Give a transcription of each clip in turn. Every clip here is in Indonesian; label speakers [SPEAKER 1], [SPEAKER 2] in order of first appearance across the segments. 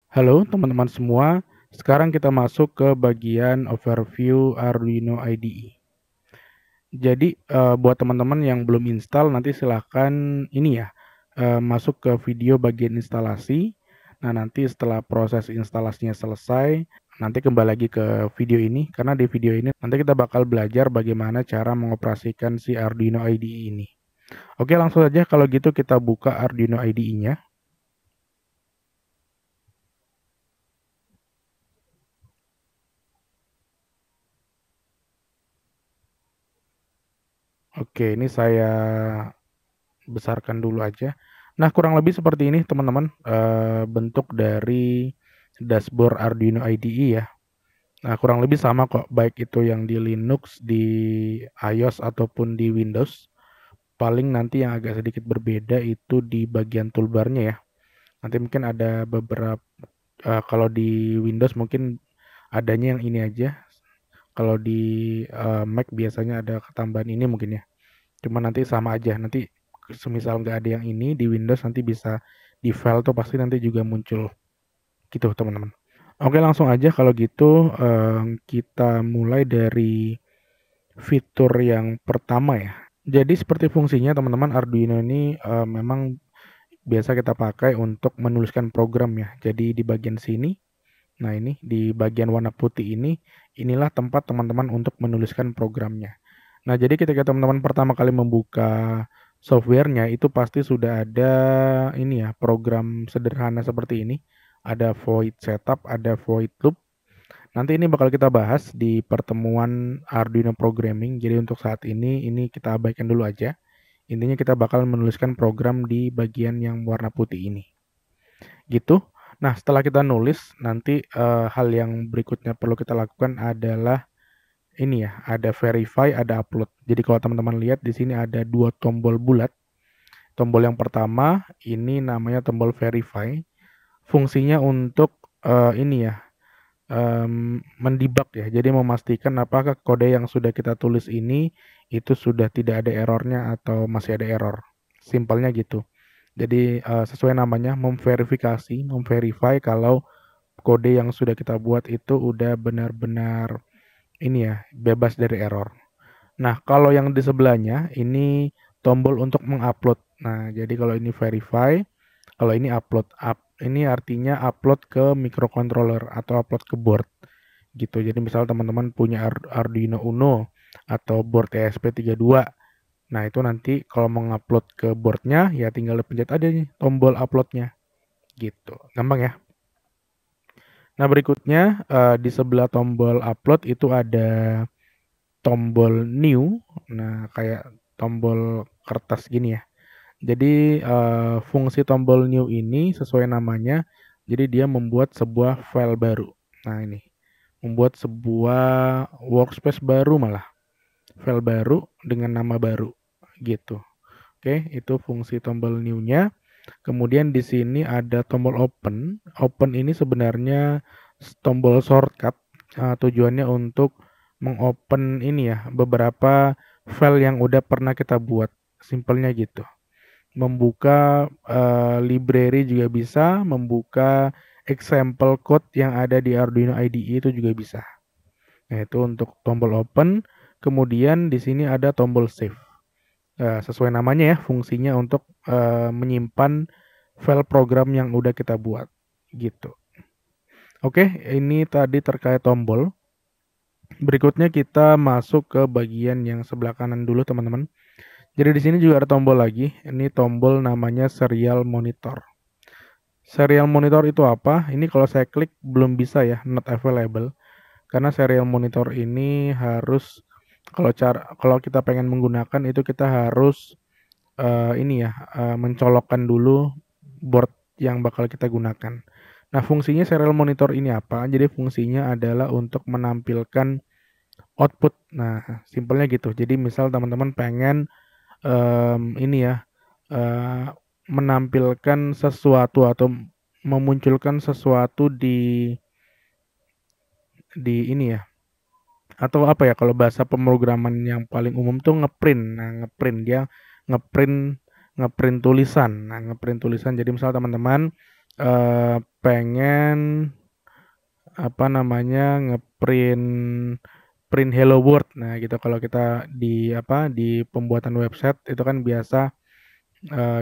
[SPEAKER 1] Halo teman-teman semua, sekarang kita masuk ke bagian overview Arduino IDE. Jadi, buat teman-teman yang belum install nanti silahkan ini ya, masuk ke video bagian instalasi. Nah, nanti setelah proses instalasinya selesai, nanti kembali lagi ke video ini, karena di video ini nanti kita bakal belajar bagaimana cara mengoperasikan si Arduino IDE ini. Oke, langsung saja kalau gitu kita buka Arduino IDE-nya. Oke, ini saya besarkan dulu aja. Nah, kurang lebih seperti ini teman-teman, bentuk dari dashboard Arduino IDE ya. Nah, kurang lebih sama kok, baik itu yang di Linux, di iOS ataupun di Windows. Paling nanti yang agak sedikit berbeda itu di bagian toolbar-nya ya. Nanti mungkin ada beberapa, kalau di Windows mungkin adanya yang ini aja. Kalau di Mac biasanya ada ketambahan ini mungkin ya. Cuma nanti sama aja, nanti semisal nggak ada yang ini di Windows nanti bisa di file tuh pasti nanti juga muncul gitu teman-teman. Oke, langsung aja kalau gitu kita mulai dari fitur yang pertama ya. Jadi seperti fungsinya teman-teman, Arduino ini memang biasa kita pakai untuk menuliskan program ya. Jadi di bagian sini, nah ini di bagian warna putih ini, inilah tempat teman-teman untuk menuliskan programnya. Nah, jadi ketika teman-teman pertama kali membuka software-nya itu pasti sudah ada ini ya, program sederhana seperti ini. Ada void setup, ada void loop. Nanti ini bakal kita bahas di pertemuan Arduino programming. Jadi untuk saat ini kita abaikan dulu aja. Intinya kita bakal menuliskan program di bagian yang warna putih ini. Gitu. Nah, setelah kita nulis, nanti hal yang berikutnya perlu kita lakukan adalah ini ya, ada verify, ada upload. Jadi kalau teman-teman lihat di sini ada dua tombol bulat. Tombol yang pertama ini namanya tombol verify. Fungsinya untuk ini ya, mendebug ya. Jadi memastikan apakah kode yang sudah kita tulis ini itu sudah tidak ada errornya atau masih ada error. Simpelnya gitu. Jadi sesuai namanya memverify kalau kode yang sudah kita buat itu udah benar-benar ini ya, bebas dari error. Nah, kalau yang di sebelahnya ini tombol untuk mengupload. Nah, jadi kalau ini verify, kalau ini upload. Ini artinya upload ke microcontroller atau upload ke board gitu. Jadi misal teman-teman punya Arduino Uno atau board ESP32. Nah, itu nanti kalau mengupload ke boardnya ya tinggal dipencet aja nih tombol uploadnya gitu. Gampang ya. Nah, berikutnya di sebelah tombol upload itu ada tombol new. Nah, kayak tombol kertas gini ya. Jadi fungsi tombol new ini sesuai namanya, jadi dia membuat sebuah file baru. Nah, ini membuat sebuah workspace baru malah, file baru dengan nama baru gitu. Oke, itu fungsi tombol new-nya. Kemudian di sini ada tombol open. Open ini sebenarnya tombol shortcut, tujuannya untuk mengopen ini ya, beberapa file yang udah pernah kita buat. Simpelnya gitu. Membuka library juga bisa, membuka example code yang ada di Arduino IDE itu juga bisa. Nah, itu untuk tombol open. Kemudian di sini ada tombol save. Sesuai namanya ya, fungsinya untuk menyimpan file program yang udah kita buat gitu. Oke, ini tadi terkait tombol. Berikutnya kita masuk ke bagian yang sebelah kanan dulu teman-teman. Jadi di sini juga ada tombol lagi. Ini tombol namanya serial monitor. Serial monitor itu apa? Ini kalau saya klik belum bisa ya, not available. Karena serial monitor ini harus kalau kita pengen menggunakan itu kita harus ini ya, mencolokkan dulu board yang bakal kita gunakan. Nah, fungsinya serial monitor ini apa? Jadi fungsinya adalah untuk menampilkan output. Nah, simpelnya gitu. Jadi misal teman-teman pengen ini ya, menampilkan sesuatu atau memunculkan sesuatu di ini ya, atau apa ya, kalau bahasa pemrograman yang paling umum tuh ngeprint. Nah, ngeprint dia ngeprint ngeprint tulisan. Nah, ngeprint tulisan. Jadi misal teman-teman pengen print hello world. Nah, gitu kalau kita di pembuatan website itu kan biasa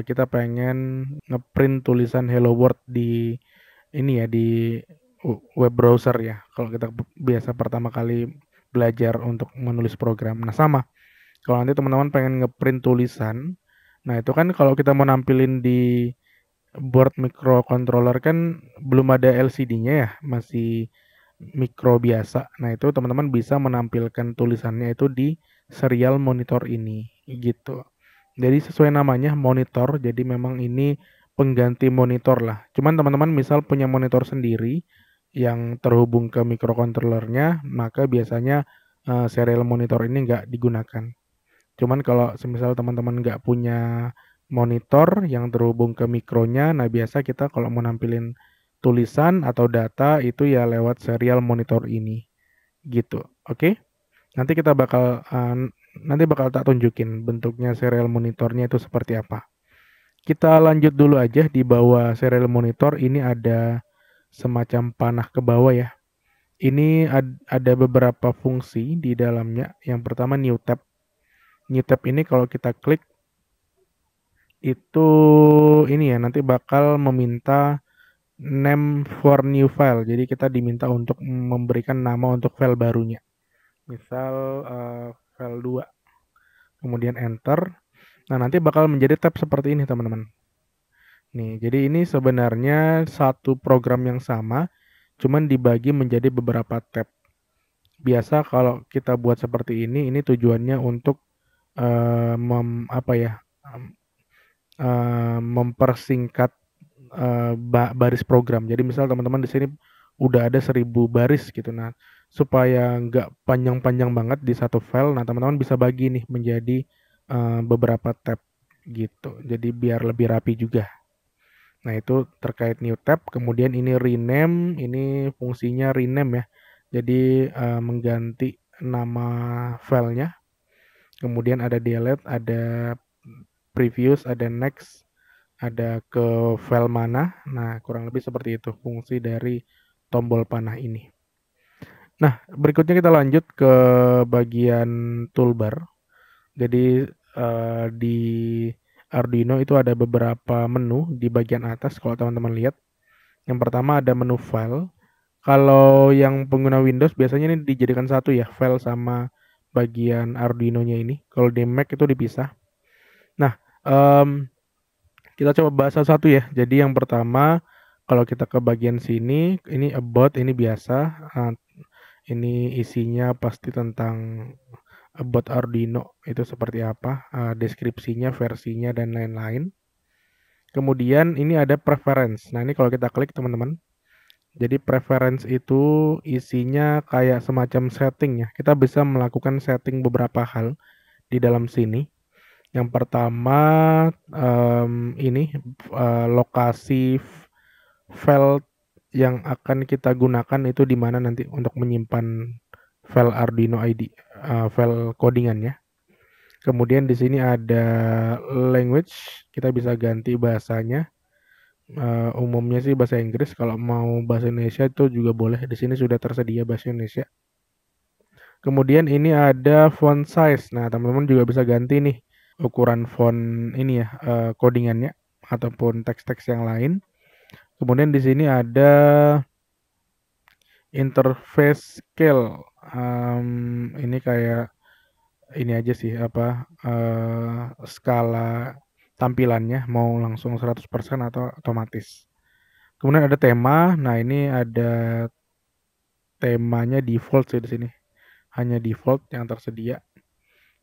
[SPEAKER 1] kita pengen ngeprint tulisan hello world di ini ya di web browser ya. Kalau kita biasa pertama kali belajar untuk menulis program. Nah, sama. Kalau nanti teman-teman pengen ngeprint tulisan, nah itu kan kalau kita mau nampilin di board microcontroller kan belum ada LCD-nya ya, masih mikro biasa. Nah, itu teman-teman bisa menampilkan tulisannya itu di serial monitor ini gitu. Jadi sesuai namanya monitor, jadi memang ini pengganti monitor lah. Cuman teman-teman misal punya monitor sendiri yang terhubung ke microcontrollernya, maka biasanya serial monitor ini nggak digunakan. Cuman kalau semisal teman-teman nggak punya monitor yang terhubung ke mikronya, nah biasa kita kalau mau nampilin tulisan atau data itu ya lewat serial monitor ini gitu. Oke? Nanti kita bakal tak tunjukin bentuknya serial monitornya itu seperti apa. Kita lanjut dulu aja di bawah serial monitor ini ada semacam panah ke bawah ya. Ini ada beberapa fungsi di dalamnya. Yang pertama new tab. New tab ini kalau kita klik itu ini ya nanti bakal meminta name for new file. Jadi kita diminta untuk memberikan nama untuk file barunya. Misal file 2. Kemudian enter. Nah, nanti bakal menjadi tab seperti ini, teman-teman. Nih, jadi ini sebenarnya satu program yang sama, cuman dibagi menjadi beberapa tab. Biasa kalau kita buat seperti ini tujuannya untuk mempersingkat baris program. Jadi misal teman-teman di sini udah ada 1000 baris gitu. Nah, supaya nggak panjang-panjang banget di satu file, nah teman-teman bisa bagi nih menjadi beberapa tab gitu. Jadi biar lebih rapi juga. Nah, itu terkait new tab. Kemudian ini rename, ini fungsinya rename ya. Jadi mengganti nama filenya. Kemudian ada delete, ada previous, ada next, ada ke file mana. Nah, kurang lebih seperti itu fungsi dari tombol panah ini. Nah, berikutnya kita lanjut ke bagian toolbar. Jadi di Arduino itu ada beberapa menu di bagian atas kalau teman-teman lihat. Yang pertama ada menu file. Kalau yang pengguna Windows biasanya ini dijadikan satu ya, file sama bagian Arduino-nya ini. Kalau di Mac itu dipisah. Nah, kita coba bahas satu-satu ya. Jadi yang pertama, kalau kita ke bagian sini, ini about, ini biasa. Ini isinya pasti tentang about Arduino, itu seperti apa, deskripsinya, versinya, dan lain-lain. Kemudian ini ada preference. Nah, ini kalau kita klik teman-teman. Jadi preference itu isinya kayak semacam setting ya. Kita bisa melakukan setting beberapa hal di dalam sini. Yang pertama ini lokasi file yang akan kita gunakan itu di mana nanti untuk menyimpan file Arduino ID, file codingannya. Kemudian di sini ada language, kita bisa ganti bahasanya. Umumnya sih bahasa Inggris, kalau mau bahasa Indonesia itu juga boleh. Di sini sudah tersedia bahasa Indonesia. Kemudian ini ada font size. Nah, teman-teman juga bisa ganti nih ukuran font ini ya, codingannya ataupun teks-teks yang lain. Kemudian di sini ada interface scale. Ini kayak ini aja sih skala tampilannya mau langsung 100% atau otomatis. Kemudian ada tema. Nah, ini ada temanya default sih di sini. Hanya default yang tersedia.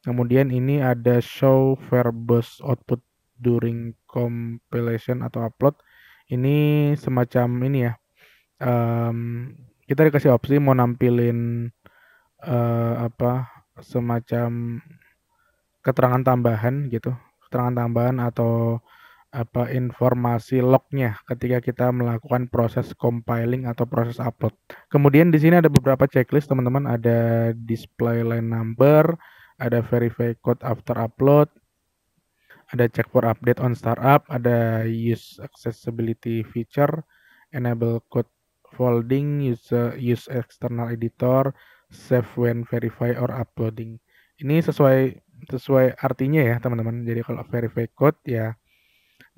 [SPEAKER 1] Kemudian ini ada show verbose output during compilation atau upload. Ini semacam ini ya. Kita dikasih opsi mau nampilin semacam keterangan tambahan gitu. Keterangan tambahan atau informasi lognya ketika kita melakukan proses compiling atau proses upload. Kemudian di sini ada beberapa checklist teman-teman, ada display line number, ada verify code after upload, ada check for update on startup, ada use accessibility feature, enable code folding, use external editor, save when verify or uploading. Ini sesuai artinya ya teman-teman. Jadi kalau verify code ya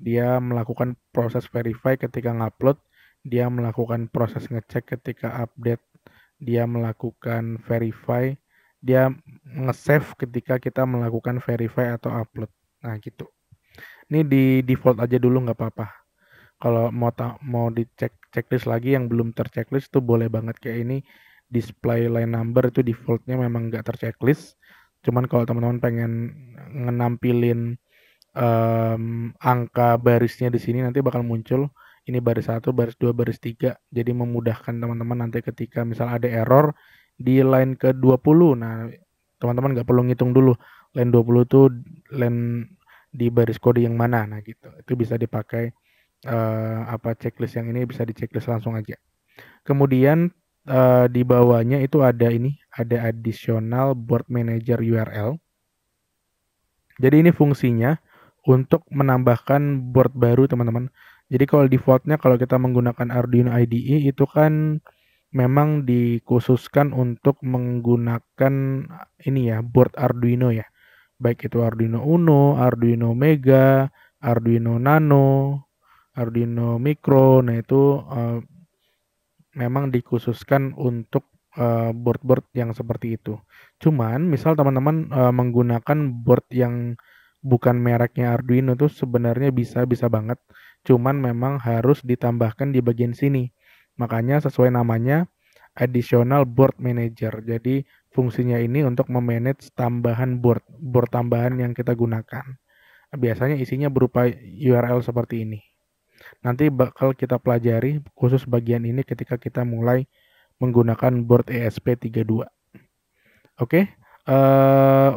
[SPEAKER 1] dia melakukan proses verify ketika ngupload, dia melakukan proses ngecek ketika update, dia melakukan verify, dia nge-save ketika kita melakukan verify atau upload. Nah gitu. Ini di default aja dulu nggak apa-apa. Kalau mau dicek checklist lagi yang belum terchecklist tuh boleh banget kayak ini display line number itu defaultnya memang nggak terchecklist. Cuman kalau teman-teman pengen ngenampilin angka barisnya di sini nanti bakal muncul ini baris 1, baris 2, baris 3. Jadi memudahkan teman-teman nanti ketika misal ada error di line ke-20. Nah, teman-teman nggak perlu ngitung dulu line 20 itu line di baris kode yang mana. Nah, gitu. Itu bisa dipakai checklist yang ini bisa di checklist langsung aja. Kemudian di bawahnya itu ada additional board manager URL. Jadi ini fungsinya untuk menambahkan board baru teman-teman. Jadi kalau defaultnya kalau kita menggunakan Arduino IDE itu kan memang dikhususkan untuk menggunakan ini ya board Arduino ya. Baik itu Arduino Uno, Arduino Mega, Arduino Nano, Arduino Micro. Nah itu memang dikhususkan untuk board-board yang seperti itu. Cuman misal teman-teman menggunakan board yang bukan mereknya Arduino tuh sebenarnya bisa banget. Cuman memang harus ditambahkan di bagian sini. Makanya sesuai namanya additional board manager. Jadi fungsinya ini untuk memanage tambahan board tambahan yang kita gunakan. Biasanya isinya berupa URL seperti ini. Nanti bakal kita pelajari khusus bagian ini ketika kita mulai menggunakan board ESP32. Oke,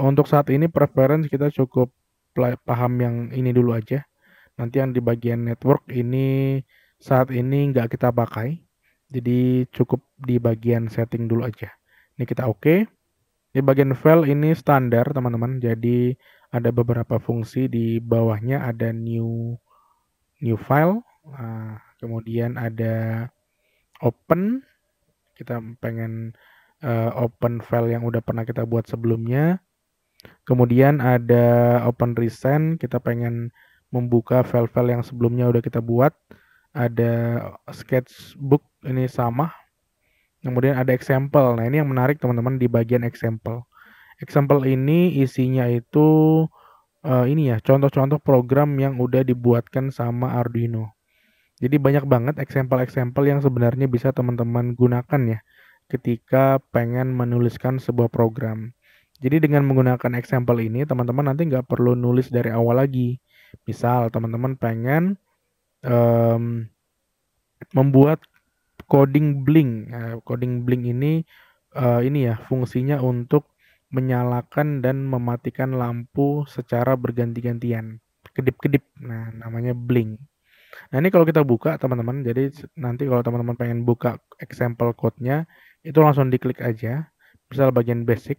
[SPEAKER 1] untuk saat ini preference kita cukup paham yang ini dulu aja. Nanti yang di bagian network ini saat ini nggak kita pakai. Jadi cukup di bagian setting dulu aja. Ini kita oke. Di bagian file ini standar teman-teman. Jadi ada beberapa fungsi di bawahnya ada new file. Kemudian ada open. Kita pengen open file yang udah pernah kita buat sebelumnya. Kemudian ada open recent, kita pengen membuka file-file yang sebelumnya udah kita buat. Ada sketchbook, ini sama. Kemudian ada example. Nah, ini yang menarik teman-teman di bagian example. Example ini isinya itu ini ya, contoh-contoh program yang udah dibuatkan sama Arduino. Jadi banyak banget example-example yang sebenarnya bisa teman-teman gunakan ya ketika pengen menuliskan sebuah program. Jadi dengan menggunakan example ini, teman-teman nanti nggak perlu nulis dari awal lagi. Misal teman-teman pengen membuat coding blink. Coding blink ini ya fungsinya untuk menyalakan dan mematikan lampu secara berganti-gantian. Kedip-kedip. Nah, namanya blink. Nah, ini kalau kita buka teman-teman, jadi nanti kalau teman-teman pengen buka example code-nya, itu langsung diklik aja, misal bagian basic,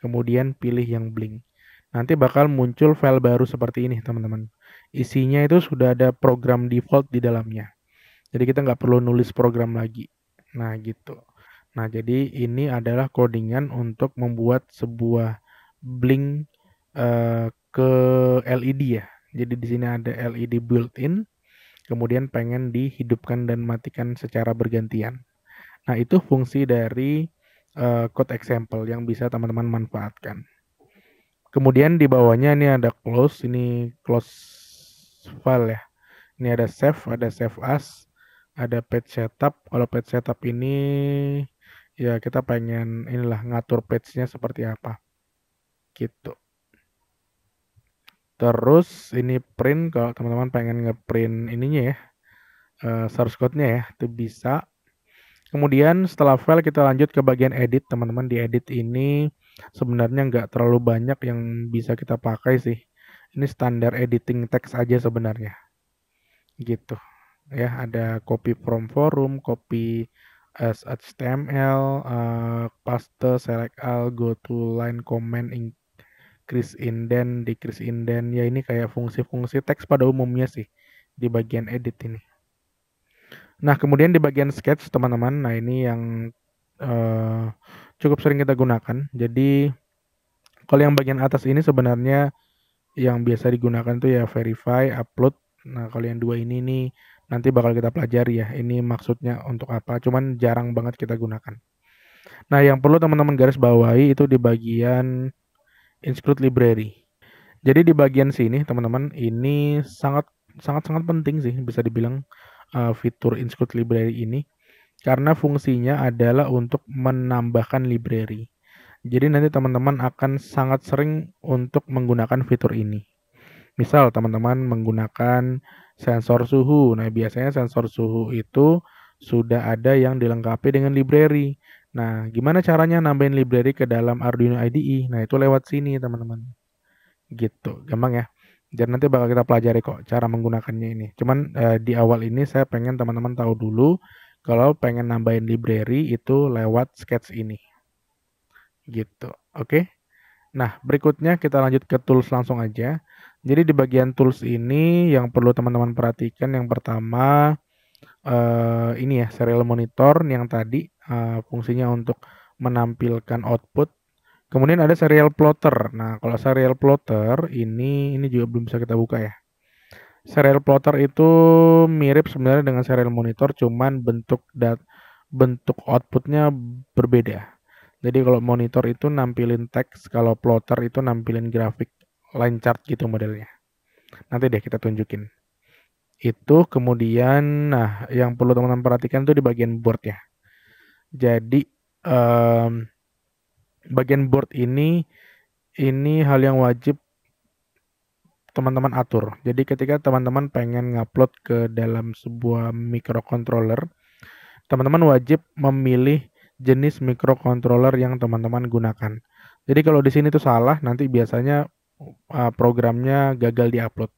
[SPEAKER 1] kemudian pilih yang blink. Nanti bakal muncul file baru seperti ini teman-teman. Isinya itu sudah ada program default di dalamnya. Jadi kita nggak perlu nulis program lagi. Nah gitu. Nah jadi ini adalah codingan untuk membuat sebuah blink ke LED ya. Jadi di sini ada LED built-in. Kemudian pengen dihidupkan dan matikan secara bergantian. Nah, itu fungsi dari code example yang bisa teman-teman manfaatkan. Kemudian di bawahnya ini ada close, ini close file ya. Ini ada save as, ada page setup. Kalau page setup ini ya kita pengen inilah ngatur page-nya seperti apa. Gitu. Terus ini print kalau teman-teman pengen ngeprint ininya ya. Source code-nya ya, itu bisa. Kemudian setelah file kita lanjut ke bagian edit teman-teman. Di edit ini sebenarnya nggak terlalu banyak yang bisa kita pakai sih. Ini standar editing text aja sebenarnya. Gitu. Ya, ada copy from forum, copy as HTML, paste, select all, go to line comment, increase indent, decrease indent. Ya ini kayak fungsi-fungsi teks pada umumnya sih di bagian edit ini. Nah, kemudian di bagian sketch teman-teman, nah ini yang cukup sering kita gunakan. Jadi kalau yang bagian atas ini sebenarnya yang biasa digunakan tuh ya verify, upload. Nah, kalau yang dua ini nih nanti bakal kita pelajari ya. Ini maksudnya untuk apa? Cuman jarang banget kita gunakan. Nah, yang perlu teman-teman garis bawahi itu di bagian include library. Jadi di bagian sini teman-teman ini sangat sangat sangat penting sih bisa dibilang fitur include library ini karena fungsinya adalah untuk menambahkan library. Jadi nanti teman-teman akan sangat sering untuk menggunakan fitur ini. Misal teman-teman menggunakan sensor suhu. Nah, biasanya sensor suhu itu sudah ada yang dilengkapi dengan library. Nah, gimana caranya nambahin library ke dalam Arduino IDE? Nah, itu lewat sini, teman-teman. Gitu, gampang ya. Dan nanti bakal kita pelajari kok cara menggunakannya ini. Cuman di awal ini saya pengen teman-teman tahu dulu kalau pengen nambahin library itu lewat sketch ini. Gitu. Oke. Nah, berikutnya kita lanjut ke tools langsung aja. Jadi di bagian tools ini yang perlu teman-teman perhatikan yang pertama ini ya serial monitor yang tadi fungsinya untuk menampilkan output. Kemudian ada serial plotter. Nah, kalau serial plotter ini juga belum bisa kita buka ya. Serial plotter itu mirip sebenarnya dengan serial monitor, cuman bentuk outputnya berbeda. Jadi kalau monitor itu nampilin teks, kalau plotter itu nampilin grafik line chart gitu modelnya. Nanti deh kita tunjukin. Itu kemudian, nah yang perlu teman-teman perhatikan tuh di bagian board ya. Jadi bagian board ini hal yang wajib teman-teman atur. Jadi ketika teman-teman pengen ngupload ke dalam sebuah microcontroller, teman-teman wajib memilih jenis microcontroller yang teman-teman gunakan. Jadi kalau di sini tuh salah, nanti biasanya programnya gagal diupload.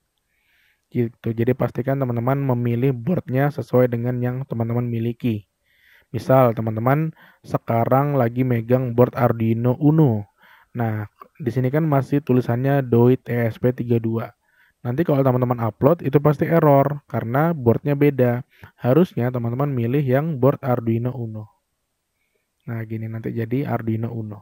[SPEAKER 1] Gitu. Jadi pastikan teman-teman memilih boardnya sesuai dengan yang teman-teman miliki. Misal teman-teman sekarang lagi megang board Arduino Uno. Nah, di sini kan masih tulisannya DOIT ESP32. Nanti kalau teman-teman upload itu pasti error karena boardnya beda. Harusnya teman-teman milih yang board Arduino Uno. Nah, gini nanti jadi Arduino Uno.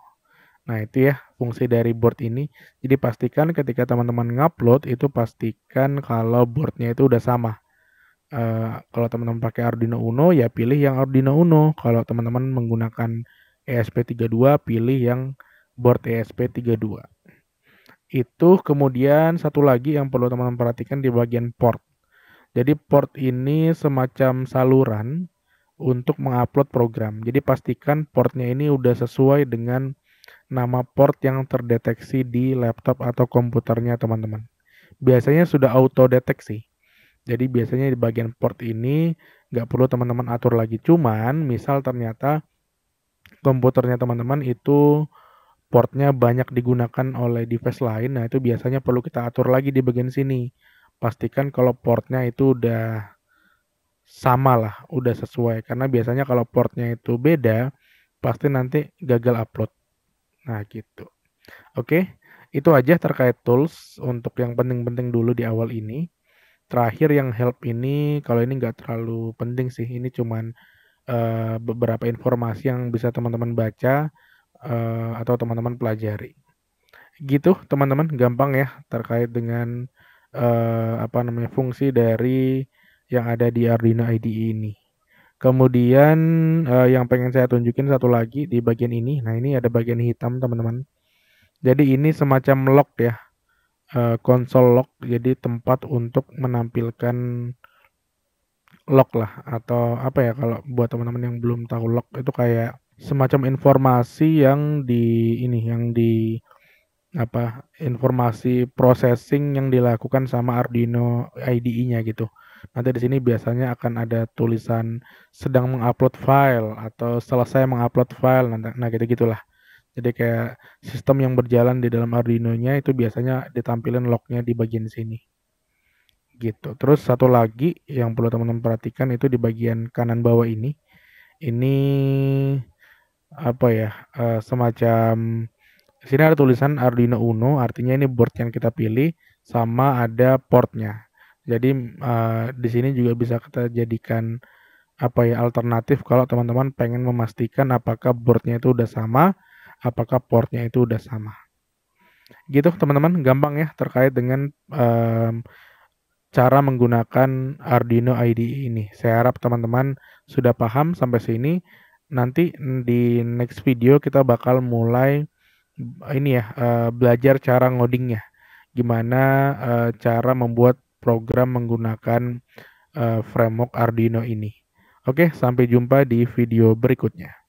[SPEAKER 1] Nah, itu ya fungsi dari board ini. Jadi pastikan ketika teman-teman ngupload itu pastikan kalau boardnya itu udah sama. Kalau teman-teman pakai Arduino Uno ya pilih yang Arduino Uno. Kalau teman-teman menggunakan ESP32 pilih yang board ESP32. Itu kemudian satu lagi yang perlu teman-teman perhatikan di bagian port. Jadi port ini semacam saluran untuk mengupload program. Jadi pastikan portnya ini udah sesuai dengan nama port yang terdeteksi di laptop atau komputernya teman-teman. Biasanya sudah auto deteksi. Jadi biasanya di bagian port ini nggak perlu teman-teman atur lagi. Cuman misal ternyata komputernya teman-teman itu portnya banyak digunakan oleh device lain, nah itu biasanya perlu kita atur lagi di bagian sini. Pastikan kalau portnya itu udah sama lah, udah sesuai. Karena biasanya kalau portnya itu beda, pasti nanti gagal upload. Nah gitu. Oke, itu aja terkait tools untuk yang penting-penting dulu di awal ini. Terakhir yang help ini, kalau ini nggak terlalu penting sih, ini cuman beberapa informasi yang bisa teman-teman baca atau teman-teman pelajari. Gitu teman-teman, gampang ya terkait dengan fungsi dari yang ada di Arduino IDE ini. Kemudian yang pengen saya tunjukin satu lagi di bagian ini. Nah, ini ada bagian hitam teman-teman. Jadi ini semacam lock ya. Konsol lock, jadi tempat untuk menampilkan lock lah atau apa ya kalau buat teman-teman yang belum tahu lock itu kayak semacam informasi yang informasi processing yang dilakukan sama Arduino IDE-nya gitu. Nanti di sini biasanya akan ada tulisan sedang mengupload file atau selesai mengupload file. Nah gitu-gitulah. Jadi kayak sistem yang berjalan di dalam Arduino-nya itu biasanya ditampilkan lognya di bagian sini. Gitu. Terus satu lagi yang perlu teman-teman perhatikan itu di bagian kanan bawah ini. Ini semacam di sini ada tulisan Arduino Uno, artinya ini board yang kita pilih sama ada portnya. Jadi di sini juga bisa kita jadikan alternatif kalau teman-teman pengen memastikan apakah boardnya itu udah sama, apakah portnya itu udah sama. Gitu teman-teman, gampang ya terkait dengan cara menggunakan Arduino IDE ini. Saya harap teman-teman sudah paham sampai sini. Nanti di next video kita bakal mulai belajar cara ngodingnya. Gimana cara membuat program menggunakan framework Arduino ini. Oke, sampai jumpa di video berikutnya.